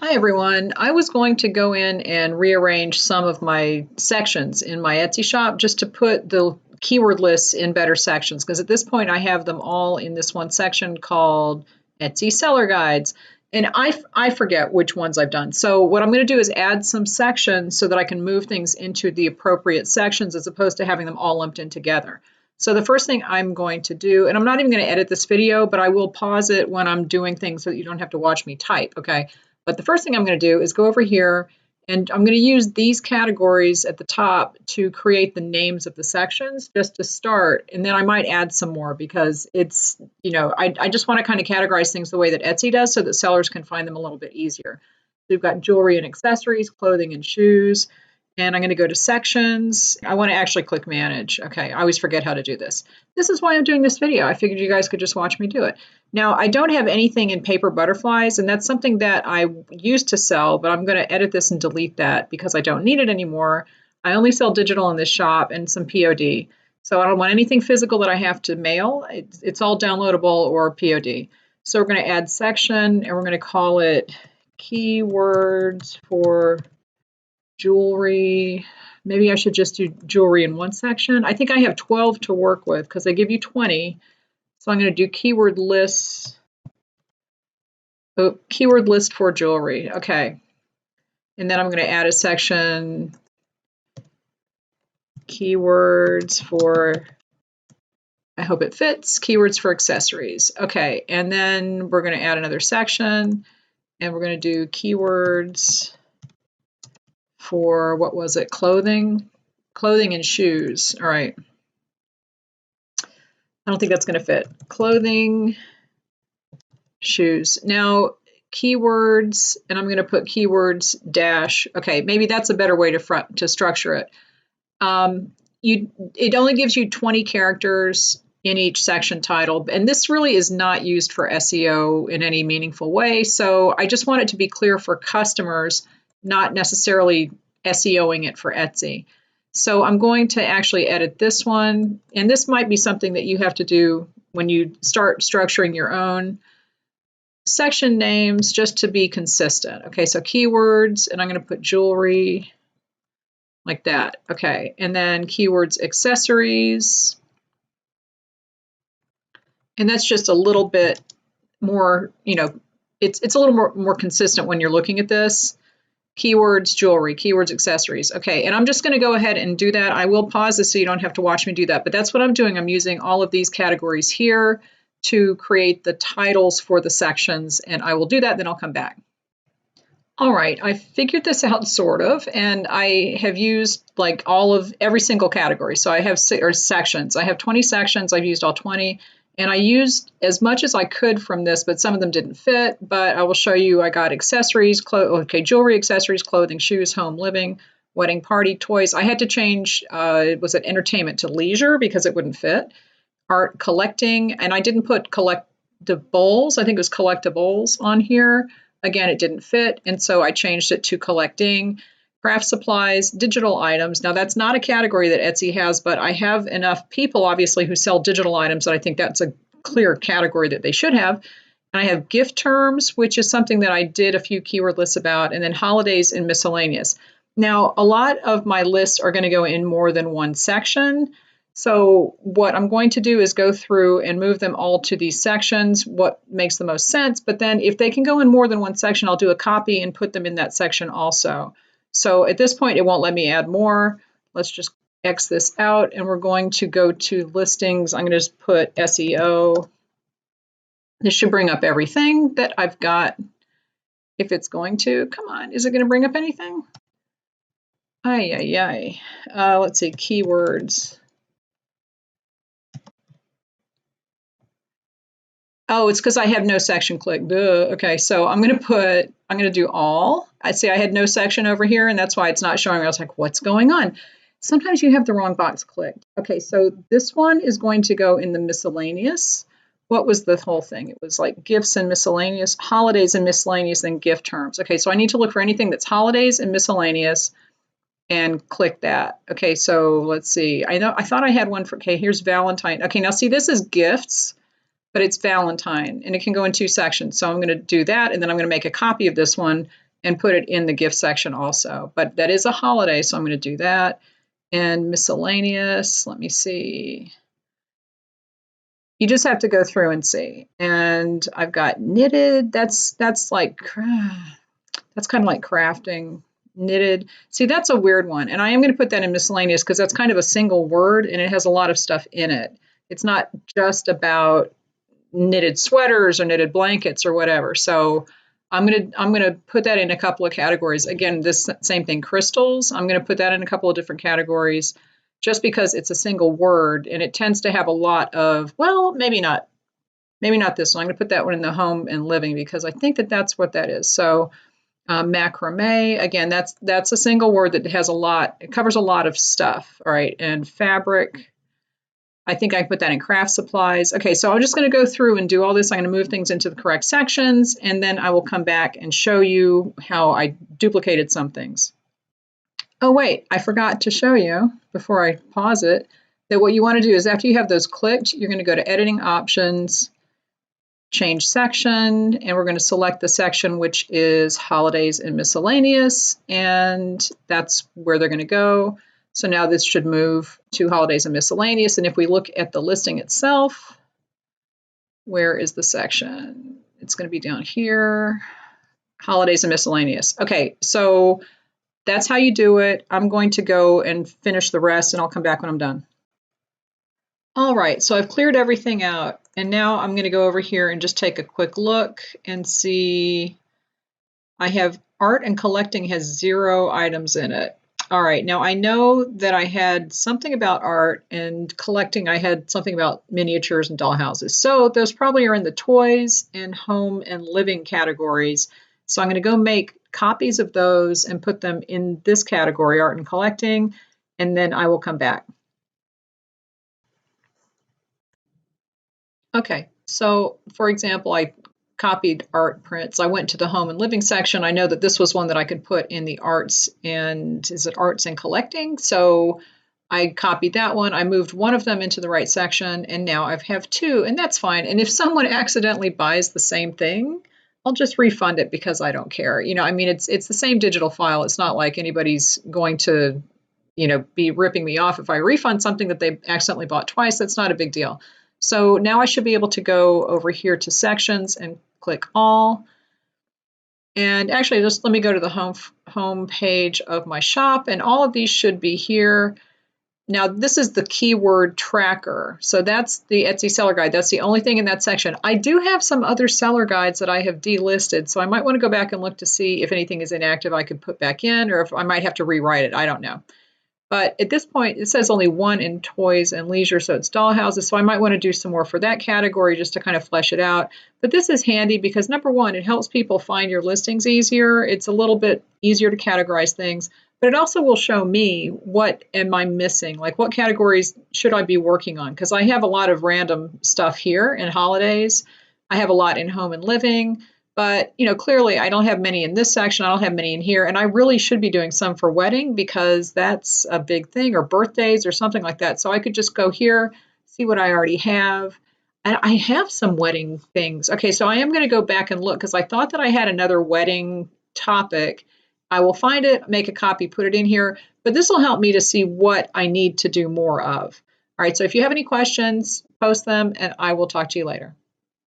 Hi everyone. I was going to go in and rearrange some of my sections in my Etsy shop just to put the keyword lists in better sections, because at this point I have them all in this one section called Etsy Seller Guides, and I forget which ones I've done. So what I'm going to do is add some sections so that I can move things into the appropriate sections as opposed to having them all lumped in together. So the first thing I'm going to do, and I'm not even going to edit this video, but I will pause it when I'm doing things so that you don't have to watch me type, okay? But the first thing I'm going to do is go over here and I'm going to use these categories at the top to create the names of the sections just to start. And then I might add some more because it's, I just want to kind of categorize things the way that Etsy does so that sellers can find them a little bit easier. We've got jewelry and accessories, clothing and shoes. And I'm going to go to sections. I want to actually click manage. Okay, I always forget how to do this. This is why I'm doing this video. I figured you guys could just watch me do it. Now, I don't have anything in paper butterflies, and that's something that I used to sell, but I'm going to edit this and delete that because I don't need it anymore. I only sell digital in this shop and some POD. So I don't want anything physical that I have to mail. It's all downloadable or POD. So we're going to add section, and we're going to call it keywords for jewelry. Maybe I should just do jewelry in one section. I think I have 12 to work with because they give you 20. So I'm going to do keyword lists. Oh, keyword list for jewelry. Okay. And then I'm going to add a section, keywords for, I hope it fits, keywords for accessories. Okay. And then we're going to add another section and we're going to do keywords for, what was it, clothing and shoes. All right. I don't think that's going to fit. Clothing, shoes. Now, keywords, and I'm going to put keywords dash. Okay, maybe that's a better way to structure it. It only gives you 20 characters in each section title, and this really is not used for SEO in any meaningful way. So I just want it to be clear for customers, not necessarily SEOing it for Etsy. So I'm going to actually edit this one, and this might be something that you have to do when you start structuring your own section names just to be consistent. Okay, so keywords, and I'm going to put jewelry like that. Okay, and then keywords accessories. And that's just a little bit more, it's a little more consistent when you're looking at this. Keywords, jewelry, keywords, accessories. Okay, and I'm just going to go ahead and do that. I will pause this so you don't have to watch me do that, but that's what I'm doing. I'm using all of these categories here to create the titles for the sections, and I will do that, then I'll come back. All right, I figured this out sort of, and I have used like every single category. So I have sections. I have 20 sections. I've used all 20. And I used as much as I could from this, but some of them didn't fit. But I will show you, I got accessories, jewelry, accessories, clothing, shoes, home, living, wedding, party, toys. I had to change, was it entertainment to leisure because it wouldn't fit. Art, collecting, and I didn't put collectibles. I think it was collectibles on here. Again, it didn't fit. And so I changed it to collecting. Craft supplies, digital items. Now that's not a category that Etsy has, but I have enough people obviously who sell digital items that I think that's a clear category that they should have. And I have gift terms, which is something that I did a few keyword lists about, and then holidays and miscellaneous. Now, a lot of my lists are going to go in more than one section. So what I'm going to do is go through and move them all to these sections, what makes the most sense. But then if they can go in more than one section, I'll do a copy and put them in that section also. So at this point, it won't let me add more. Let's just X this out, and we're going to go to listings. I'm going to just put SEO. This should bring up everything that I've got. If it's going to, come on, is it going to bring up anything? Let's see, keywords. Oh, it's because I have no section clicked. Duh. Okay, so I'm going to do all. I see I had no section over here, and that's why it's not showing. I was like, what's going on? Sometimes you have the wrong box clicked. Okay, so this one is going to go in the miscellaneous. What was the whole thing? It was like gifts and miscellaneous, holidays and miscellaneous, then gift terms. Okay, so I need to look for anything that's holidays and miscellaneous and click that. Okay, so let's see. I thought I had one for, okay, here's Valentine. Okay, now see, this is gifts, but it's Valentine, and it can go in two sections. So I'm going to do that, and then I'm going to make a copy of this one and put it in the gift section also. But that is a holiday, so I'm going to do that. And miscellaneous, let me see. You just have to go through and see. And I've got knitted. That's like, that's kind of like crafting. Knitted. See, that's a weird one. And I am going to put that in miscellaneous because that's kind of a single word and it has a lot of stuff in it. It's not just about knitted sweaters or knitted blankets or whatever. So I'm gonna put that in a couple of categories. Again, this same thing, crystals. I'm gonna put that in a couple of different categories just because it's a single word and it tends to have a lot of, well, maybe not this one. I'm gonna put that one in the home and living because I think that that's what that is. So macrame, again, that's a single word that has a lot, it covers a lot of stuff, all right, and fabric. I think I put that in craft supplies. Okay, so I'm just going to go through and do all this. I'm going to move things into the correct sections, and then I will come back and show you how I duplicated some things. Oh, wait, I forgot to show you before I pause it that what you want to do is after you have those clicked, you're going to go to Editing Options, Change Section, and we're going to select the section which is Holidays and Miscellaneous, and that's where they're going to go. So now this should move to Holidays and Miscellaneous. And if we look at the listing itself, where is the section? It's going to be down here, Holidays and Miscellaneous. Okay, so that's how you do it. I'm going to go and finish the rest and I'll come back when I'm done. All right, so I've cleared everything out. And now I'm going to go over here and just take a quick look and see. I have art and collecting has 0 items in it. All right, now I know that I had something about art and collecting, I had something about miniatures and dollhouses. So those probably are in the toys and home and living categories. So I'm going to go make copies of those and put them in this category, art and collecting, and then I will come back. Okay, so for example, I copied art prints. I went to the home and living section. I know that this was one that I could put in the arts and is it arts and collecting? So I copied that one. I moved one of them into the right section and now I have 2 and that's fine. And if someone accidentally buys the same thing, I'll just refund it because I don't care. You know, I mean, it's the same digital file. It's not like anybody's going to, you know, be ripping me off if I refund something that they accidentally bought twice. That's not a big deal. So now I should be able to go over here to sections and click all. And actually, just let me go to the home page of my shop, and all of these should be here. Now, this is the keyword tracker. So that's the Etsy seller guide. That's the only thing in that section. I do have some other seller guides that I have delisted, so I might want to go back and look to see if anything is inactive I could put back in, or if I might have to rewrite it. I don't know. But at this point, it says only 1 in toys and leisure, so it's dollhouses. So I might want to do some more for that category just to kind of flesh it out. But this is handy because number 1, it helps people find your listings easier. It's a little bit easier to categorize things, but it also will show me what am I missing, like what categories should I be working on? Because I have a lot of random stuff here in holidays. I have a lot in home and living. But, you know, clearly I don't have many in this section. I don't have many in here. And I really should be doing some for wedding because that's a big thing, or birthdays or something like that. So I could just go here, see what I already have. And I have some wedding things. Okay, so I am going to go back and look because I thought that I had another wedding topic. I will find it, make a copy, put it in here. But this will help me to see what I need to do more of. All right, so if you have any questions, post them and I will talk to you later.